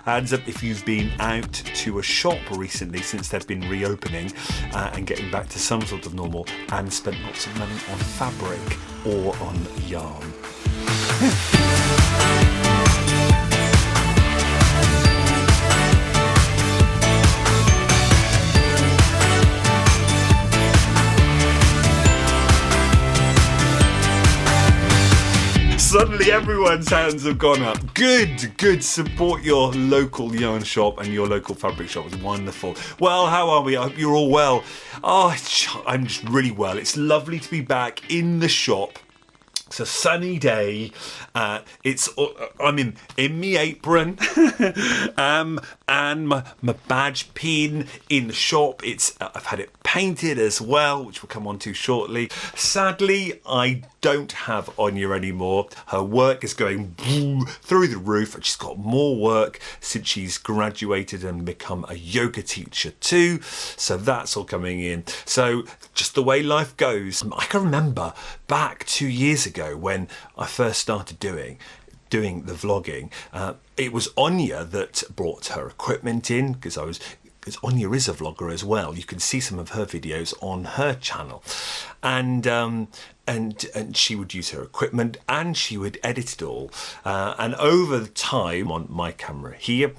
And if you've been out to a shop recently since they've been reopening and getting back to some sort of normal and spent lots of money on fabric or on yarn. Suddenly everyone's hands have gone up. Good. Support your local yarn shop and your local fabric shop. It's wonderful. Well, how are we? I hope you're all well. Oh, I'm just really well. It's lovely to be back in the shop. It's a sunny day. I'm in my apron and my badge pin in the shop. I've had it painted as well, which we'll come on to shortly. Sadly, I don't have Áine anymore. Her work is going through the roof, and she's got more work since she's graduated and become a yoga teacher too. So that's all coming in. So just the way life goes. I can remember back 2 years ago when I first started doing the vlogging. It was Áine that brought her equipment in because Áine is a vlogger as well. You can see some of her videos on her channel, and she would use her equipment and she would edit it all. And over the time on my camera here,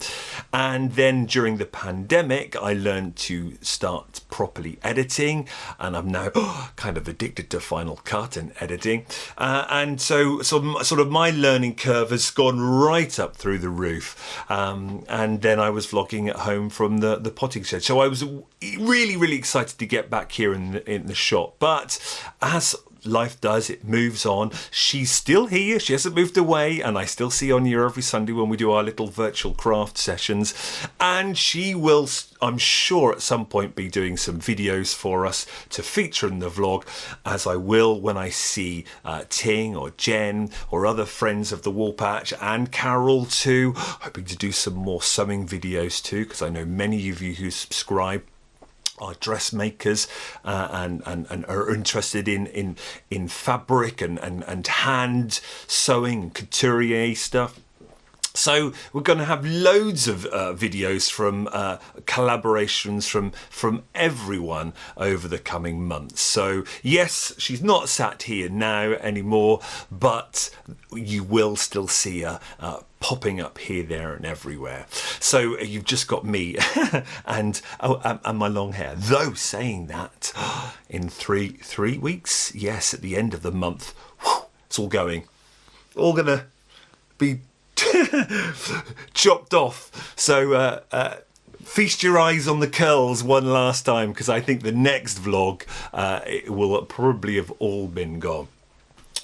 and then during the pandemic, I learned to start properly editing, and I'm now kind of addicted to Final Cut and editing. And so sort of my learning curve has gone right up through the roof. And then I was vlogging at home from the potting shed. So I was really excited to get back here in the shop. But as life does, it moves on. She's still here, she hasn't moved away, and I still see Áine every Sunday when we do our little virtual craft sessions, and she will, I'm sure, at some point be doing some videos for us to feature in the vlog, as I will when I see Ting or Jen or other friends of the Woolpatch, and Carol too, hoping to do some more sewing videos too, because I know many of you who subscribe are dressmakers and are interested in fabric and hand sewing and couturier stuff. So we're going to have loads of videos from collaborations from everyone over the coming months. So yes, she's not sat here now anymore, but you will still see her popping up here, there and everywhere. So you've just got me and my long hair. Though saying that, in three weeks, yes, at the end of the month, it's all gonna be chopped off. So feast your eyes on the curls one last time, because I think the next vlog it will probably have all been gone.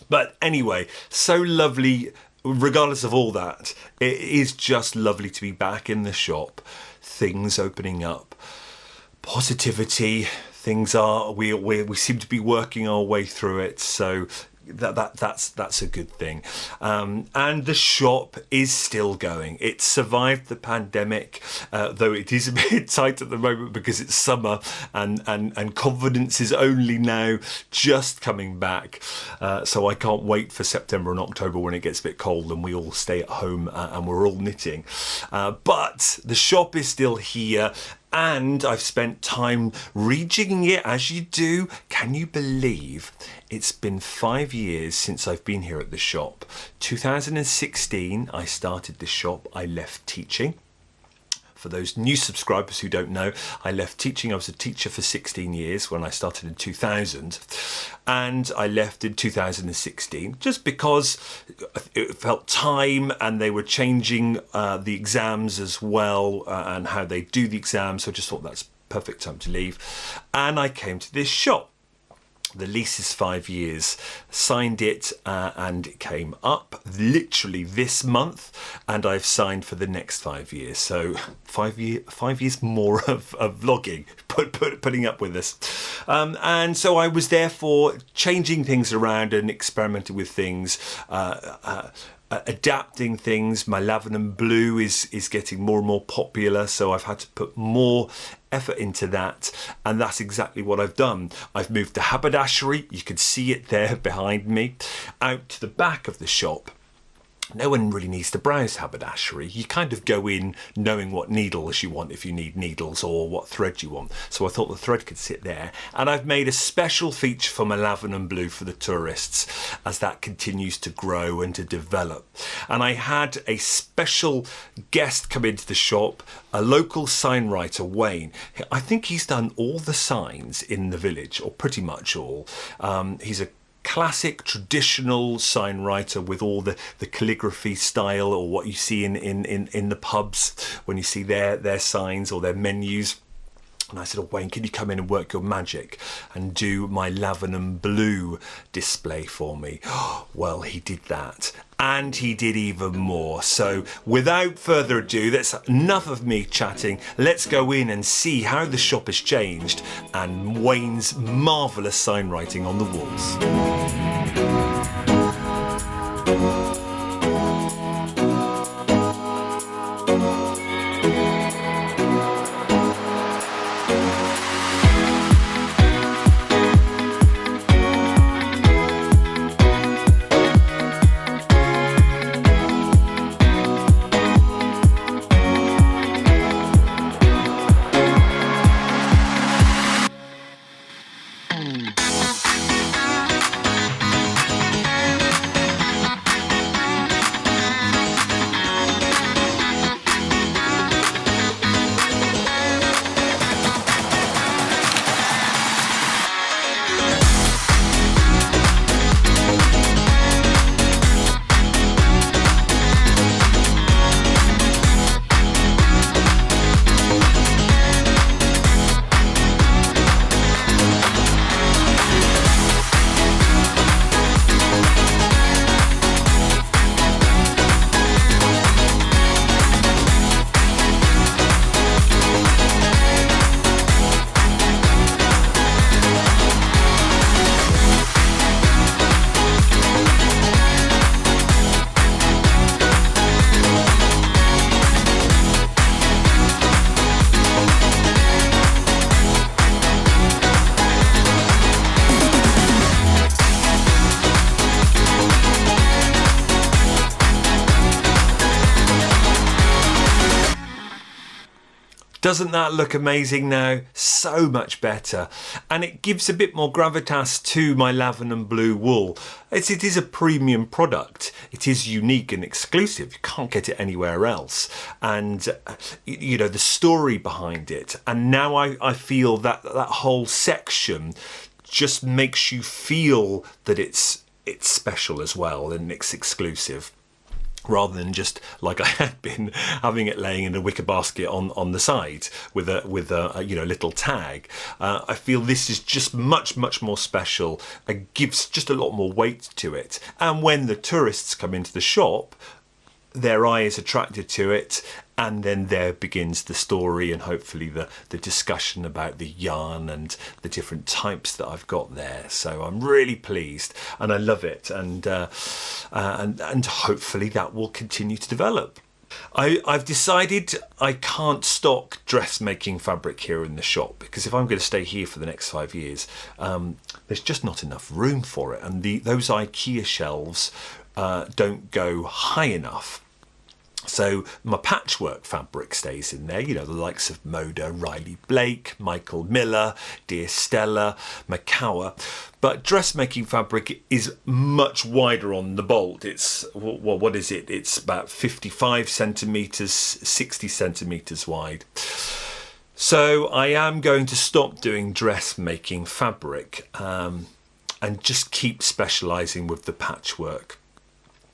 But anyway, so lovely. Regardless of all that, it is just lovely to be back in the shop. Things opening up, positivity. Things are we seem to be working our way through it. So that's a good thing. And the shop is still going. It survived the pandemic, though it is a bit tight at the moment because it's summer and confidence is only now just coming back. So I can't wait for September and October when it gets a bit cold and we all stay at home and we're all knitting. But the shop is still here. And I've spent time rejigging it, as you do. Can you believe it's been 5 years since I've been here at the shop? 2016, I started the shop. I left teaching. For those new subscribers who don't know, I left teaching. I was a teacher for 16 years when I started in 2000. And I left in 2016 just because it felt time, and they were changing the exams as well and how they do the exams. So I just thought that's perfect time to leave. And I came to this shop. The lease is 5 years, signed it and it came up literally this month, and I've signed for the next 5 years. So 5 years more of vlogging, putting up with this. And so I was therefore changing things around and experimenting with things, adapting things. My lavender and blue is getting more and more popular, so I've had to put more effort into that, and that's exactly what I've done. I've moved the haberdashery, you can see it there behind me, out to the back of the shop. no one really needs to browse haberdashery. You kind of go in knowing what needles you want, if you need needles, or what thread you want. So I thought the thread could sit there. And I've made a special feature for my lavender and blue for the tourists as that continues to grow and to develop. And I had a special guest come into the shop, a local sign writer, Wayne. I think he's done all the signs in the village, or pretty much all. He's a classic traditional sign writer with all the calligraphy style, or what you see in the pubs when you see their signs or their menus. And I said, oh, Wayne, can you come in and work your magic and do my lavender and blue display for me? Well, he did that. And he did even more. So without further ado, that's enough of me chatting. Let's go in and see how the shop has changed and Wayne's marvellous sign writing on the walls. Doesn't that look amazing now? So much better. And it gives a bit more gravitas to my lavender and blue wool. It is a premium product. It is unique and exclusive. You can't get it anywhere else. And, you know, the story behind it. And now I feel that that whole section just makes you feel that it's special as well and it's exclusive, rather than just like I had been having it laying in a wicker basket on the side with a you know, little tag. I feel this is just much more special and gives just a lot more weight to it. And when the tourists come into the shop, their eye is attracted to it, and then there begins the story and hopefully the discussion about the yarn and the different types that I've got there. So I'm really pleased and I love it, and hopefully that will continue to develop. I've decided I can't stock dressmaking fabric here in the shop, because if I'm going to stay here for the next 5 years, there's just not enough room for it, and those IKEA shelves don't go high enough. So my patchwork fabric stays in there, you know, the likes of Moda, Riley Blake, Michael Miller, Dear Stella, Makeover. But dressmaking fabric is much wider on the bolt. It's, well, what is it? It's about 55 centimetres, 60 centimetres wide. So I am going to stop doing dressmaking fabric and just keep specialising with the patchwork.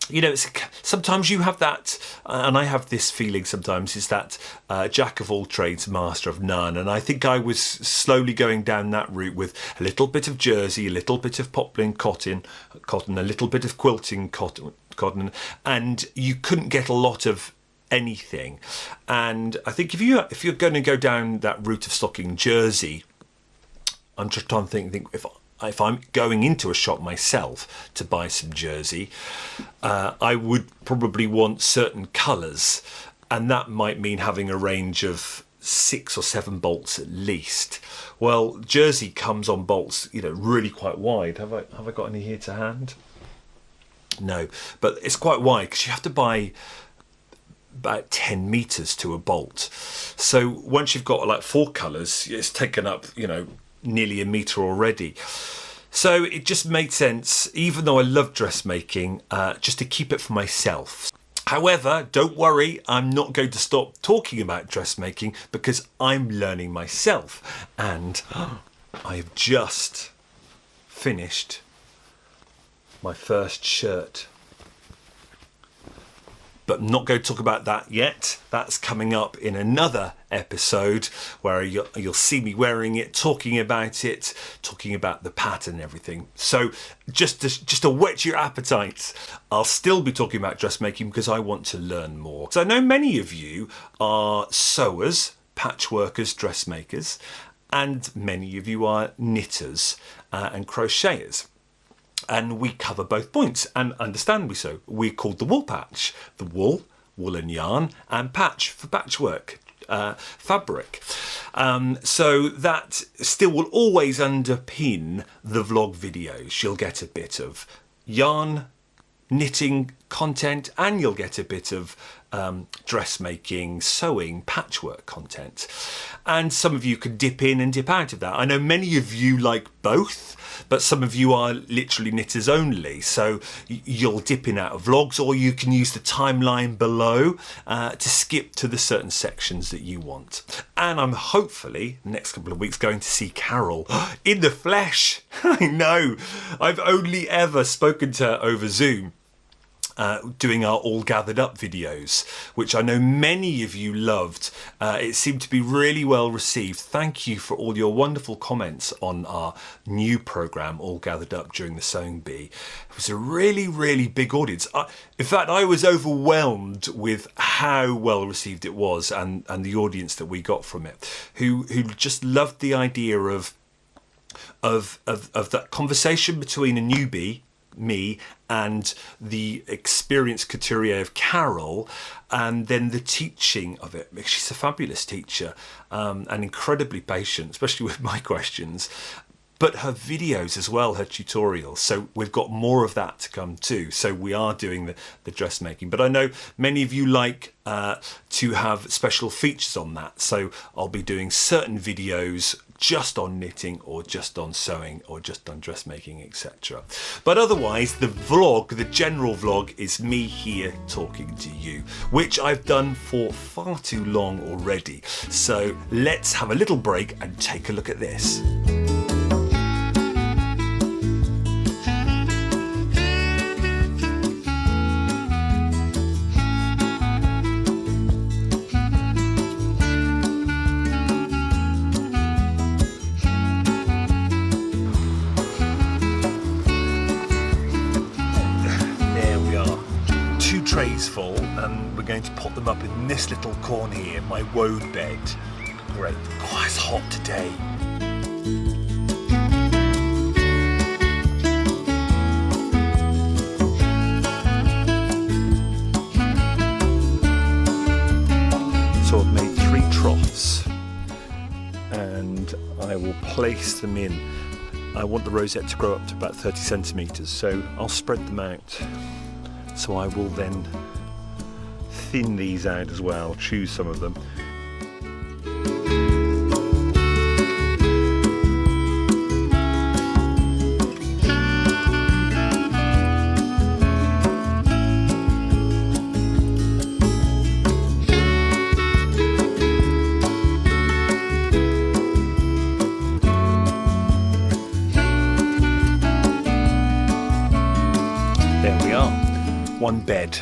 You know, sometimes you have that, and I have this feeling sometimes, is that jack of all trades, master of none. And I think I was slowly going down that route with a little bit of jersey, a little bit of poplin cotton, a little bit of quilting cotton, and you couldn't get a lot of anything. And I think if you're going to go down that route of stocking jersey, I'm just trying to think if I'm going into a shop myself to buy some jersey, I would probably want certain colours, and that might mean having a range of 6 or 7 bolts at least. Well, jersey comes on bolts, you know, really quite wide. Have I got any here to hand? No, but it's quite wide because you have to buy about 10 meters to a bolt. So once you've got like 4 colors, it's taken up, you know, nearly a meter already. So it just made sense, even though I love dressmaking, just to keep it for myself. However, don't worry, I'm not going to stop talking about dressmaking because I'm learning myself. And I've just finished my first shirt. But I'm not going to talk about that yet. That's coming up in another episode where you'll see me wearing it, talking about the pattern and everything. So just to whet your appetite, I'll still be talking about dressmaking because I want to learn more. So I know many of you are sewers, patchworkers, dressmakers, and many of you are knitters and crocheters. And we cover both points, and understandably so. We're called the Woolpatch, the wool and yarn, and patch for patchwork, fabric. So that still will always underpin the vlog videos. You'll get a bit of yarn, knitting content, and you'll get a bit of dressmaking, sewing, patchwork content. And some of you can dip in and dip out of that. I know many of you like both, but some of you are literally knitters only. So you'll dip in out of vlogs, or you can use the timeline below to skip to the certain sections that you want. And I'm hopefully, next couple of weeks, going to see Carol in the flesh. I know, I've only ever spoken to her over Zoom. Doing our All Gathered Up videos, which I know many of you loved. It seemed to be really well received. Thank you for all your wonderful comments on our new programme, All Gathered Up, during the Sewing Bee. It was a really, really big audience. In fact, I was overwhelmed with how well received it was, and the audience that we got from it, who just loved the idea of that conversation between a newbie, me, and the experienced couturier of Carol, and then the teaching of it. She's a fabulous teacher and incredibly patient, especially with my questions, but her videos as well, her tutorials. So we've got more of that to come too. So we are doing the dressmaking, but I know many of you like to have special features on that. So I'll be doing certain videos just on knitting, or just on sewing, or just on dressmaking, etc. But otherwise, the vlog, the general vlog, is me here talking to you, which I've done for far too long already. So let's have a little break and take a look at this. Trays full, and we're going to put them up in this little corner here, my Woad bed. Great. Oh, it's hot today. So I've made 3 troughs, and I will place them in. I want the rosette to grow up to about 30 centimetres, so I'll spread them out. So I will then thin these out as well, choose some of them. There we are. One bed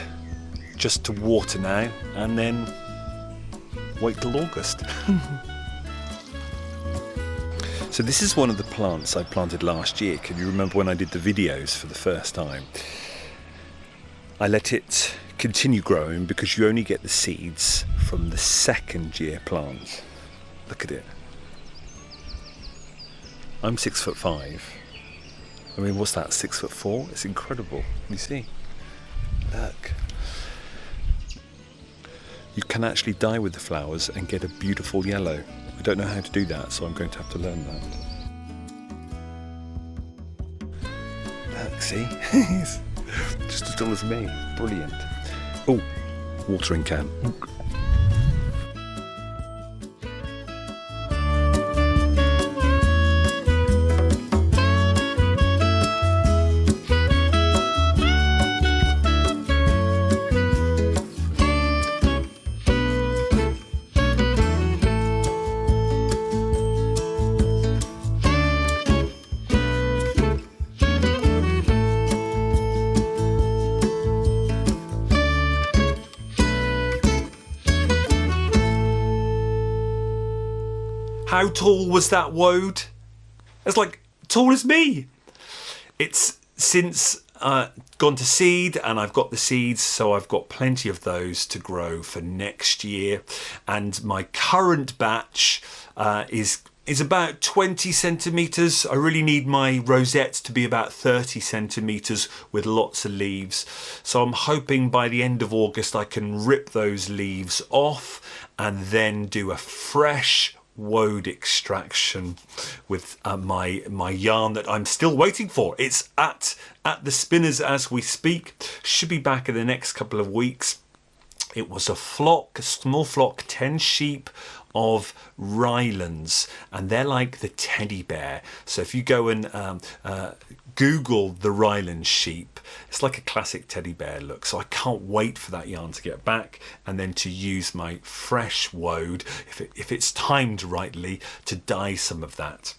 just to water now, and then wait till August. So this is one of the plants I planted last year. Can you remember when I did the videos for the first time? I let it continue growing because you only get the seeds from the second year plant. Look at it. I'm 6'5". I mean, what's that, 6'4"? It's incredible. You see? Look. You can actually dye with the flowers and get a beautiful yellow. I don't know how to do that, so I'm going to have to learn that. Look, see? Just as dull as me. Brilliant. Oh, watering can. How tall was that woad? It's like tall as me. It's since gone to seed, and I've got the seeds, so I've got plenty of those to grow for next year. And my current batch is about 20 centimetres. I really need my rosettes to be about 30 centimetres with lots of leaves. So I'm hoping by the end of August I can rip those leaves off and then do a fresh woad extraction with my yarn that I'm still waiting for. It's at the spinners as we speak. Should be back in the next couple of weeks. It was a small flock, 10 sheep of Rylands, and they're like the teddy bear. So if you go and Google the Ryland sheep, it's like a classic teddy bear look. So I can't wait for that yarn to get back, and then to use my fresh woad, if it's timed rightly, to dye some of that.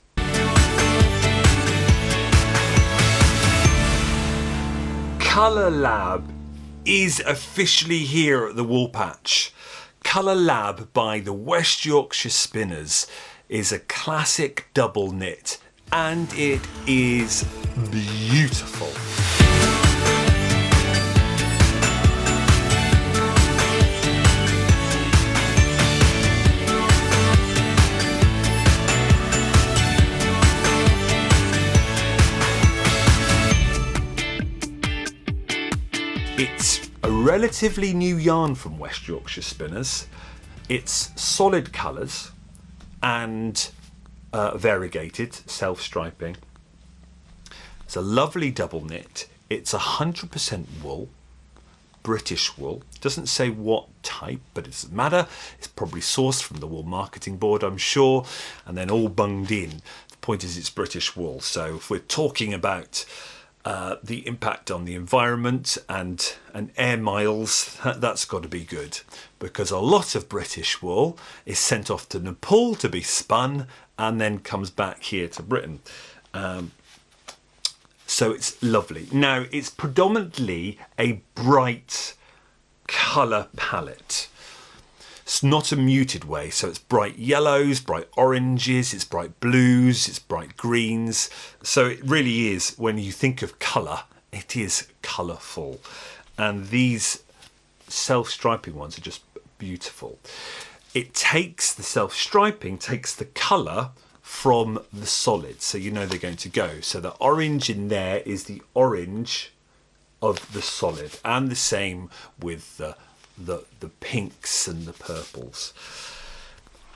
ColourLab is officially here at the Woolpatch. ColourLab by the West Yorkshire Spinners is a classic double knit, and it is beautiful. It's a relatively new yarn from West Yorkshire Spinners. It's solid colours and variegated, self-striping. It's a lovely double knit. It's 100% wool, British wool. Doesn't say what type, but it doesn't matter. It's probably sourced from the Wool Marketing Board, I'm sure, and then all bunged in. The point is it's British wool. So if we're talking about the impact on the environment and air miles, that's got to be good, because a lot of British wool is sent off to Nepal to be spun and then comes back here to Britain. So it's lovely. Now, it's predominantly a bright colour palette. It's not a muted way, so it's bright yellows, bright oranges, it's bright blues, it's bright greens. So it really is, when you think of colour, it is colourful. And these self-striping ones are just beautiful. It takes the self-striping, takes the colour from the solid, so you know they're going to go. So the orange in there is the orange of the solid, and the same with the pinks and the purples.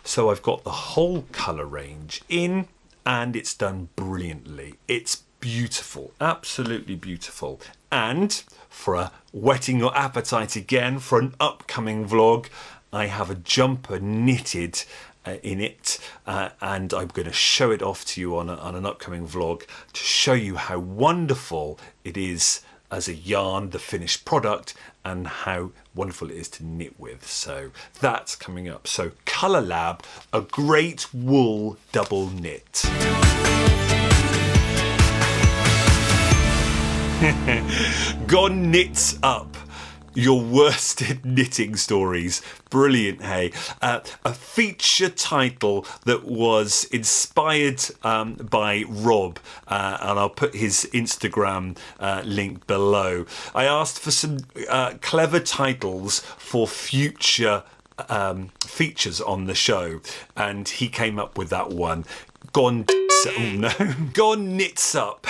So I've got the whole colour range in, and it's done brilliantly. It's beautiful, absolutely beautiful. And for a whetting your appetite again, for an upcoming vlog, I have a jumper knitted in it, and I'm going to show it off to you on an upcoming vlog to show you how wonderful it is as a yarn, the finished product, and how wonderful it is to knit with. So that's coming up. So ColourLab, a great wool double knit. Gone knits up. Your worsted knitting stories. Brilliant, hey. A feature title that was inspired by Rob, and I'll put his Instagram link below. I asked for some clever titles for future features on the show, and he came up with that one. Gone knits up.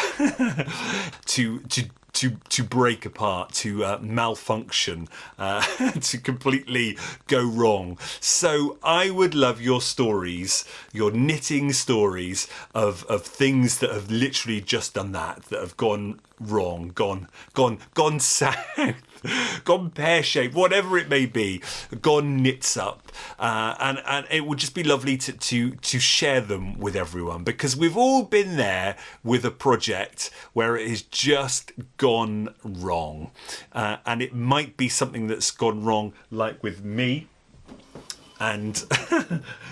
to break apart, to malfunction, to completely go wrong. So I would love your stories, your knitting stories of things that have literally just done that have gone wrong, gone south, gone pear-shaped, whatever it may be, gone knits up, and it would just be lovely to share them with everyone, because we've all been there with a project where it has just gone wrong, and it might be something that's gone wrong, like with me and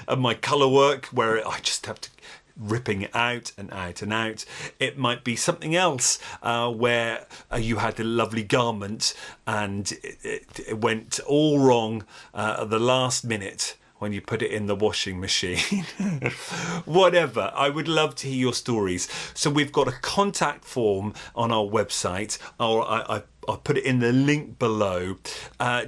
and my Colourwork, where I just have to ripping it out and out and out. It might be something else where you had a lovely garment and it went all wrong at the last minute when you put it in the washing machine. Whatever, I would love to hear your stories. So we've got a contact form on our website, or I'll put it in the link below.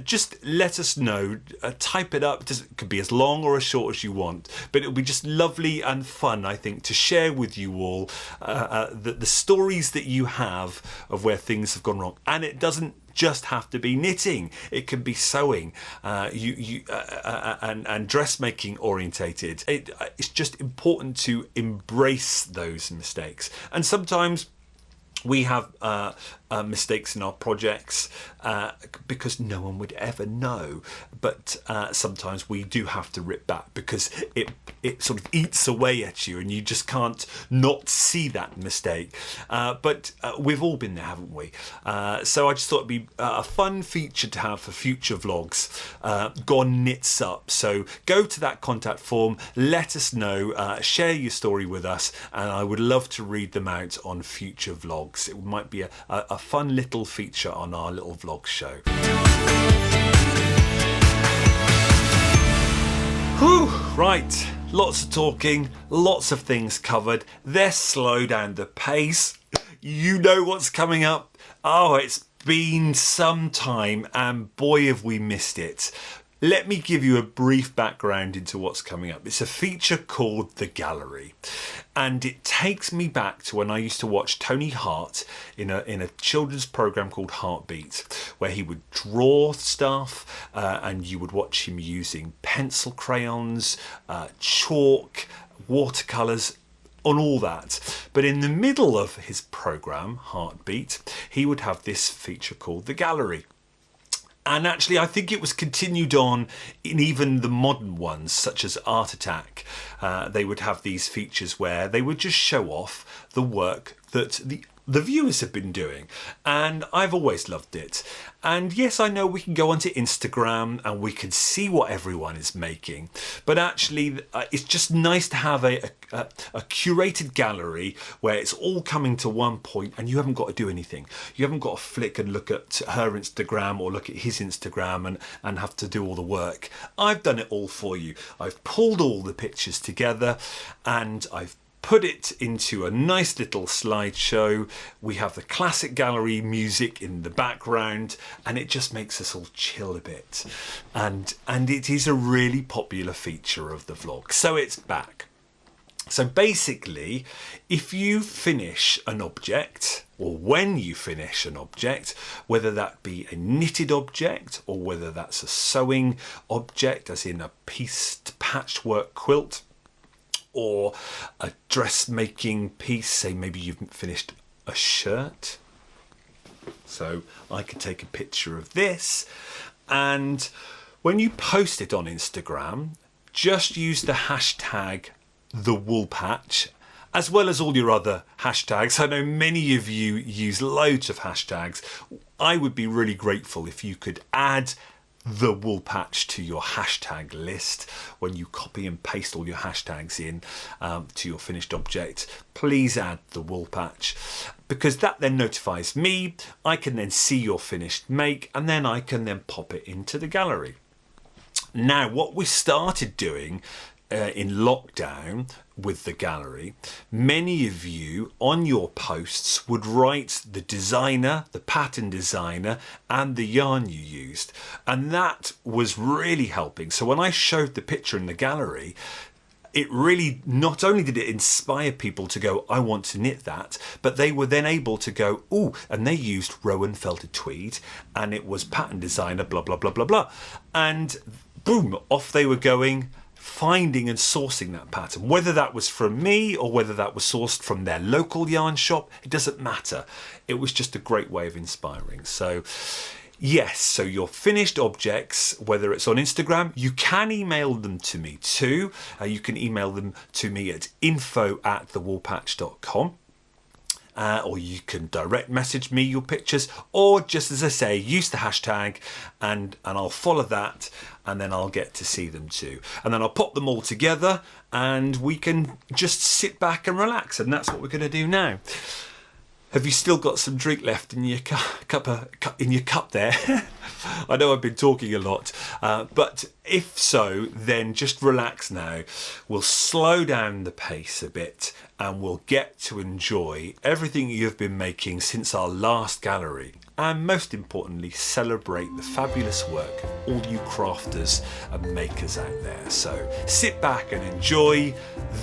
Just let us know, type it up. It could be as long or as short as you want, but it'll be just lovely and fun, I think, to share with you all the stories that you have of where things have gone wrong. And it doesn't just have to be knitting, it can be sewing and dressmaking orientated. It's just important to embrace those mistakes, and sometimes we have mistakes in our projects because no one would ever know, but sometimes we do have to rip back because it sort of eats away at you and you just can't not see that mistake, but we've all been there, haven't we? So I just thought it'd be a fun feature to have for future vlogs. Gone knits up. So go to that contact form, let us know, share your story with us, and I would love to read them out on future vlogs. It might be a fun little feature on our little vlog show. Whew, right, lots of talking, lots of things covered. Let's slow down the pace. You know what's coming up. Oh, it's been some time and boy have we missed it. Let me give you a brief background into what's coming up. It's a feature called The Gallery, and it takes me back to when I used to watch Tony Hart in a children's program called Heartbeat, where he would draw stuff and you would watch him using pencil crayons, chalk, watercolours, on all that. But in the middle of his program, Heartbeat, he would have this feature called The Gallery. And actually, I think it was continued on in even the modern ones, such as Art Attack. They would have these features where they would just show off the work that the viewers have been doing, and I've always loved it. And yes, I know we can go onto Instagram and we can see what everyone is making, but actually it's just nice to have a curated gallery where it's all coming to one point and you haven't got to do anything. You haven't got to flick and look at her Instagram or look at his Instagram and have to do all the work. I've done it all for you. I've pulled all the pictures together and I've put it into a nice little slideshow. We have the classic gallery music in the background and it just makes us all chill a bit. And it is a really popular feature of the vlog. So it's back. So basically, if you finish an object, or when you finish an object, whether that be a knitted object or whether that's a sewing object, as in a pieced patchwork quilt, or a dressmaking piece, say maybe you've finished a shirt. So I could take a picture of this, and when you post it on Instagram, just use the hashtag #TheWoolpatch, as well as all your other hashtags. I know many of you use loads of hashtags. I would be really grateful if you could add the Woolpatch to your hashtag list when you copy and paste all your hashtags in to your finished object. Please add the Woolpatch, because that then notifies me. I can then see your finished make, and then I can then pop it into the gallery. Now, what we started doing in lockdown with the gallery, many of you on your posts would write the designer, the pattern designer, and the yarn you used, and that was really helping. So when I showed the picture in the gallery, it really, not only did it inspire people to go, I want to knit that, but they were then able to go, ooh, and they used Rowan felted tweed, and it was pattern designer, blah, blah, blah, blah, blah. And boom, off they were going, finding and sourcing that pattern. Whether that was from me or whether that was sourced from their local yarn shop, it doesn't matter. It was just a great way of inspiring. So yes, so your finished objects, whether it's on Instagram, you can email them to me too. You can email them to me at info@thewoolpatch.com. Or you can direct message me your pictures, or just as I say, use the hashtag and I'll follow that, and then I'll get to see them too. And then I'll pop them all together and we can just sit back and relax, and that's what we're going to do now. Have you still got some drink left in your cup there? I know I've been talking a lot, but if so, then just relax now. We'll slow down the pace a bit and we'll get to enjoy everything you've been making since our last gallery. And most importantly, celebrate the fabulous work, all you crafters and makers out there. So sit back and enjoy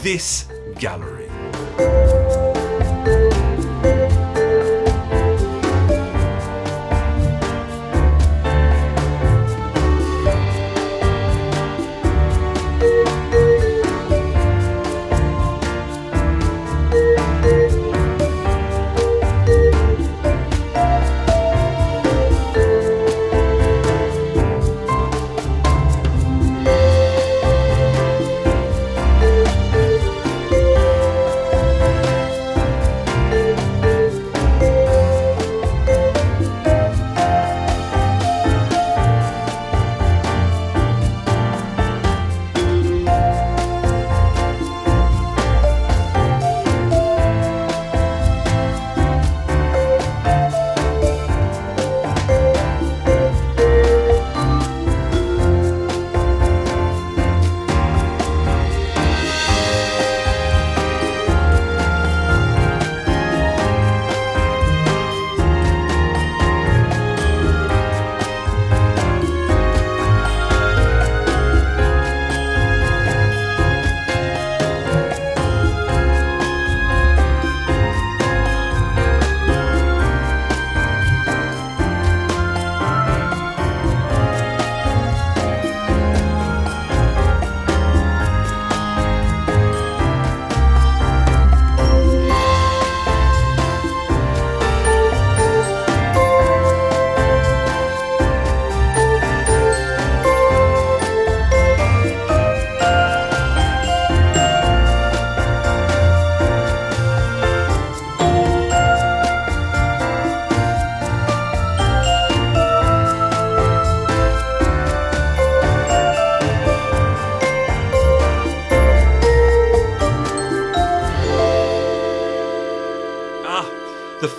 this gallery.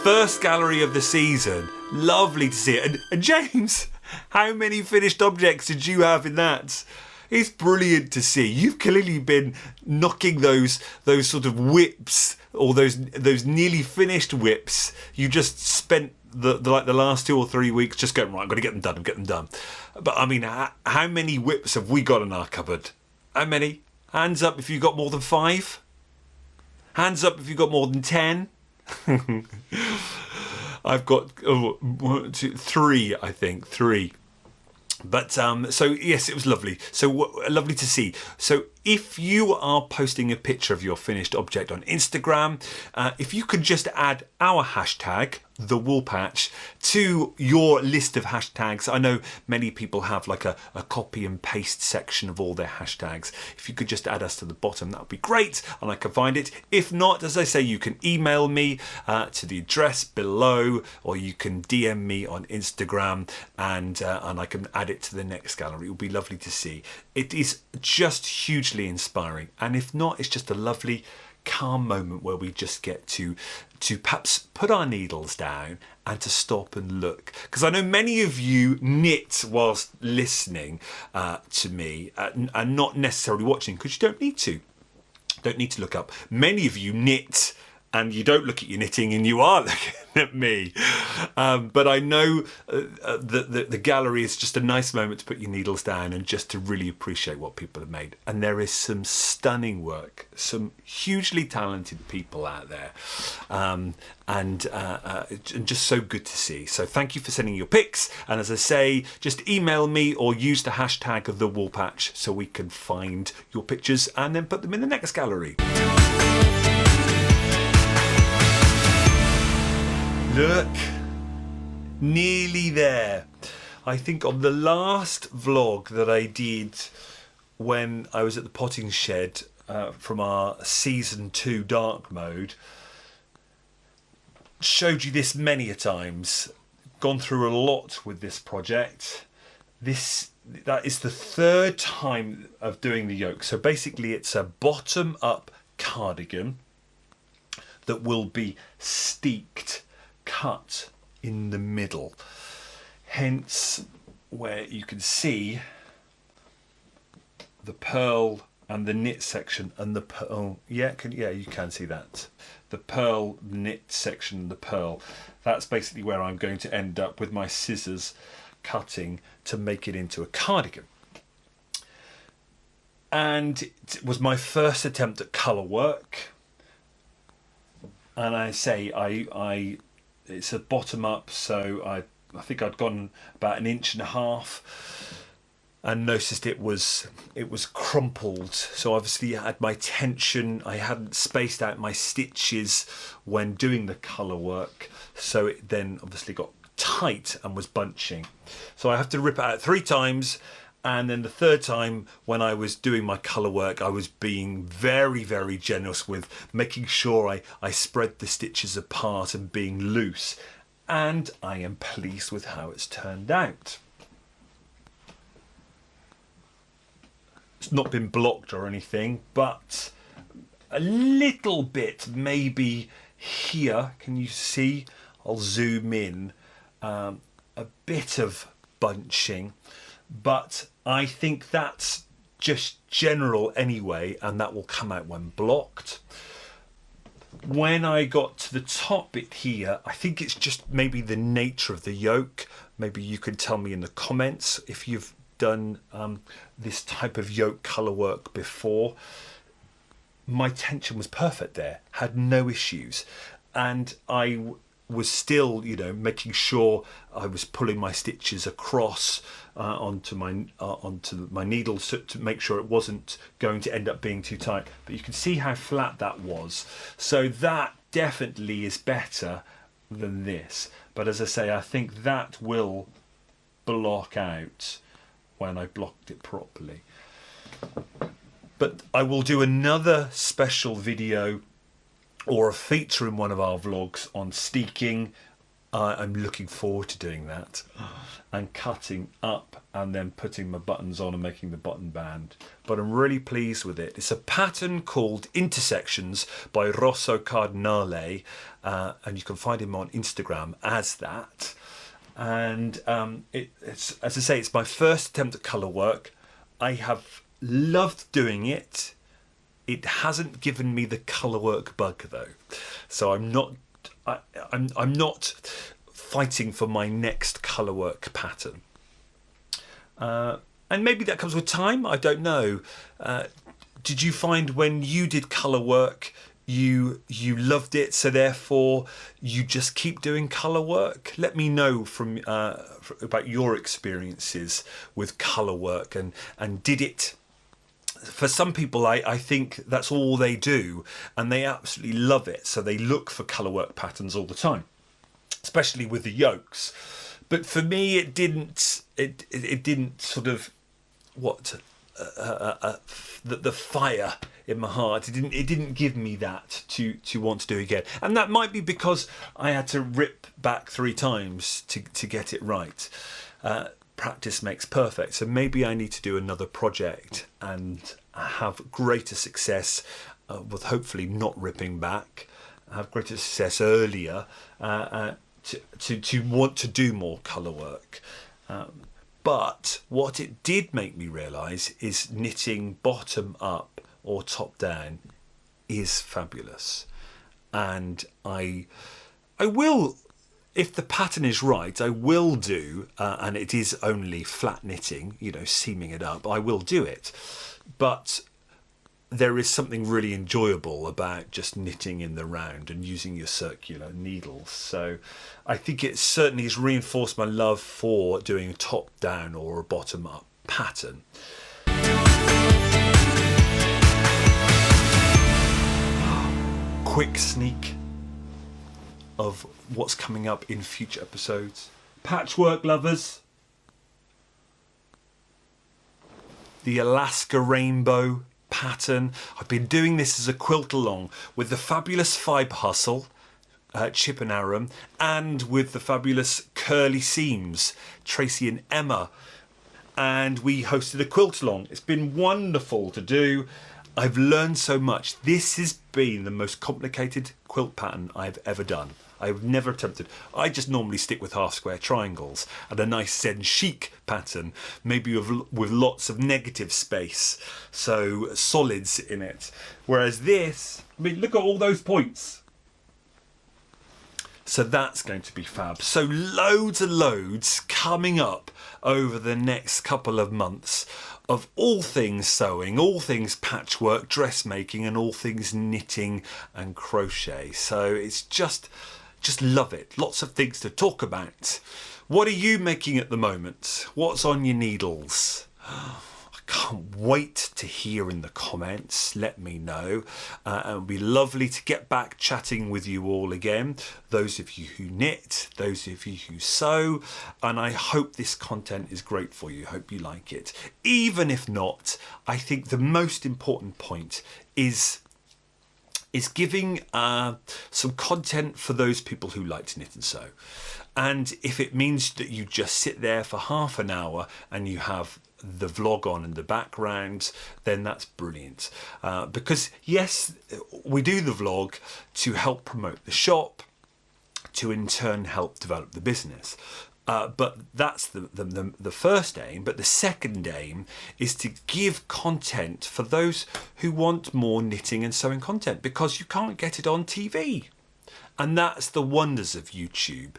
First gallery of the season. Lovely to see it. And James, how many finished objects did you have in that? It's brilliant to see. You've clearly been knocking those sort of whips, or those nearly finished whips. You just spent the last 2 or 3 weeks just going, right, I'm going to get them done. But I mean, how many whips have we got in our cupboard? How many? Hands up if you got more than 5. Hands up if you got more than 10. I've got 3, I think 3. But so yes, it was lovely. So lovely to see. So if you are posting a picture of your finished object on Instagram, if you could just add our hashtag, the Woolpatch, to your list of hashtags. I know many people have like a copy and paste section of all their hashtags. If you could just add us to the bottom, that would be great, and I can find it. If not, as I say, you can email me to the address below, or you can DM me on Instagram, and I can add it to the next gallery. It will be lovely to see. It is just hugely inspiring, and if not, it's just a lovely calm moment where we just get to perhaps put our needles down and to stop and look, because I know many of you knit whilst listening to me and not necessarily watching, because you don't need to look up. Many of you knit and you don't look at your knitting and you are looking at me. But I know the gallery is just a nice moment to put your needles down and just to really appreciate what people have made. And there is some stunning work, some hugely talented people out there, and just so good to see. So thank you for sending your pics. And as I say, just email me or use the hashtag of the Woolpatch so we can find your pictures and then put them in the next gallery. Look, nearly there. I think on the last vlog that I did when I was at the potting shed from our season 2 dark mode, showed you this many a times, gone through a lot with this project. That is the 3rd time of doing the yoke. So basically it's a bottom up cardigan that will be steeked, cut in the middle, hence where you can see the purl and the knit section and the purl. You can see that, the purl knit section, the purl. That's basically where I'm going to end up with my scissors cutting to make it into a cardigan. And it was my first attempt at colour work, and I say it's a bottom up, so I think I'd gone about 1.5 inches and noticed it was crumpled. So obviously I had my tension, I hadn't spaced out my stitches when doing the colour work, so it then obviously got tight and was bunching. So I have to rip it out 3 times, and then the 3rd time when I was doing my colour work, I was being very, very generous with making sure I spread the stitches apart and being loose. And I am pleased with how it's turned out. It's not been blocked or anything, but a little bit maybe here. Can you see? I'll zoom in. A bit of bunching. But I think that's just general anyway, and that will come out when blocked. When I got to the top bit here, I think it's just maybe the nature of the yoke. Maybe you can tell me in the comments if you've done this type of yoke colour work before. My tension was perfect there, had no issues, and I was still, making sure I was pulling my stitches across onto my needles to make sure it wasn't going to end up being too tight. But you can see how flat that was. So that definitely is better than this. But as I say, I think that will block out when I blocked it properly. But I will do another special video or a feature in one of our vlogs on steeking. I'm looking forward to doing that, and cutting up and then putting my buttons on and making the button band. But I'm really pleased with it. It's a pattern called Intersections by Rosso Cardinale, and you can find him on Instagram as that. And it's, as I say, it's my first attempt at colour work. I have loved doing it. It hasn't given me the colour work bug though, so I'm not fighting for my next colour work pattern. And maybe that comes with time. I don't know. Did you find when you did colour work, you loved it, so therefore you just keep doing colour work? Let me know from about your experiences with colour work, and did it. For some people, I think that's all they do, and they absolutely love it. So they look for colour work patterns all the time, especially with the yokes. But for me, it didn't. It didn't sort of the fire in my heart. It didn't give me that to want to do again. And that might be because I had to rip back 3 times to get it right. Practice makes perfect, so maybe I need to do another project and have greater success with hopefully not ripping back, have greater success earlier to want to do more colour work. But what it did make me realise is knitting bottom up or top down is fabulous. and I will, if the pattern is right, I will do, and it is only flat knitting, you know, seaming it up, I will do it. But there is something really enjoyable about just knitting in the round and using your circular needles. So I think it certainly has reinforced my love for doing a top down or a bottom up pattern. Quick sneak of what's coming up in future episodes. Patchwork lovers, the Alaska Rainbow pattern. I've been doing this as a quilt along with the fabulous Fibre Hustle, Chip and Aram, and with the fabulous Curly Seams, Tracy and Emma. And we hosted a quilt along. It's been wonderful to do. I've learned so much. This has been the most complicated quilt pattern I've ever done. I've never attempted. I just normally stick with half square triangles and a nice Zen chic pattern, maybe with lots of negative space, so solids in it. Whereas this, I mean, look at all those points. So that's going to be fab. So loads and loads coming up over the next couple of months of all things sewing, all things patchwork, dressmaking, and all things knitting and crochet. So it's just love it. Lots of things to talk about. What are you making at the moment? What's on your needles? I can't wait to hear in the comments. Let me know. It would be lovely to get back chatting with you all again. Those of you who knit, those of you who sew, and I hope this content is great for you. Hope you like it. Even if not, I think the most important point is giving some content for those people who like to knit and sew. And if it means that you just sit there for half an hour and you have the vlog on in the background, then that's brilliant. Because yes, we do the vlog to help promote the shop, to in turn help develop the business. But that's the first aim. But the second aim is to give content for those who want more knitting and sewing content, because you can't get it on TV. And that's the wonders of YouTube.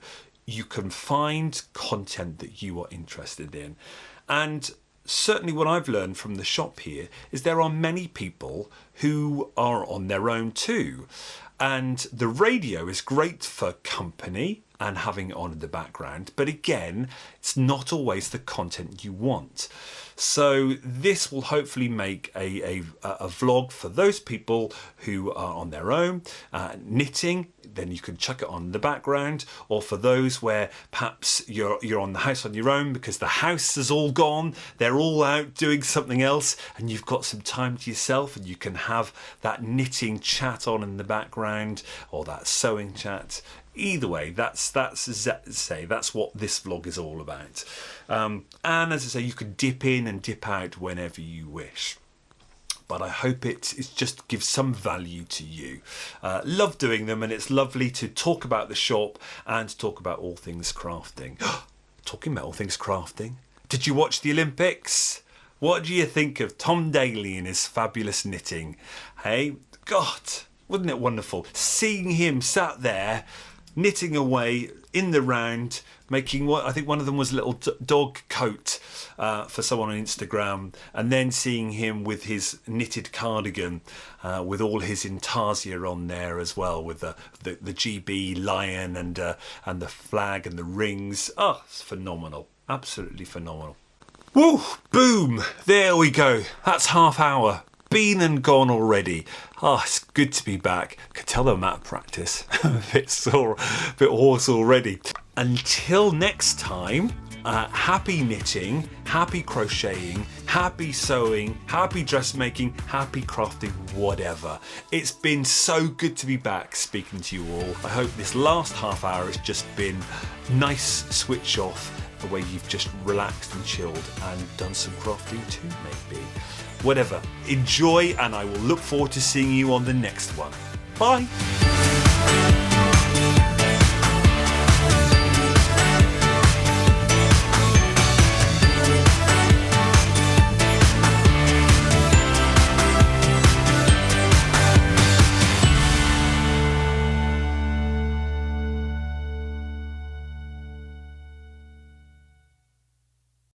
You can find content that you are interested in. And certainly what I've learned from the shop here is there are many people who are on their own too. And the radio is great for company and having it on in the background, but again, it's not always the content you want. So this will hopefully make a vlog for those people who are on their own, knitting, then you can chuck it on in the background, or for those where perhaps you're on the house on your own because the house is all gone, they're all out doing something else, and you've got some time to yourself and you can have that knitting chat on in the background, or that sewing chat. Either way, that's what this vlog is all about. And as I say, you can dip in and dip out whenever you wish. But I hope it just gives some value to you. Love doing them, and it's lovely to talk about the shop and to talk about all things crafting. Talking about all things crafting, did you watch the Olympics? What do you think of Tom Daley and his fabulous knitting? Hey, God, wasn't it wonderful? Seeing him sat there, knitting away in the round, making what I think one of them was a little dog coat for someone on Instagram, and then seeing him with his knitted cardigan with all his intarsia on there as well, with the GB lion and the flag and the rings. Oh, it's phenomenal, absolutely phenomenal. Woo, boom, there we go. That's half hour. Been and gone already. Oh, it's good to be back. I can tell I'm out of practice. I'm a bit sore, a bit hoarse already. Until next time, happy knitting, happy crocheting, happy sewing, happy dressmaking, happy crafting, whatever. It's been so good to be back speaking to you all. I hope this last half hour has just been nice switch off, the way you've just relaxed and chilled and done some crafting too, maybe. Whatever. Enjoy, and I will look forward to seeing you on the next one. Bye.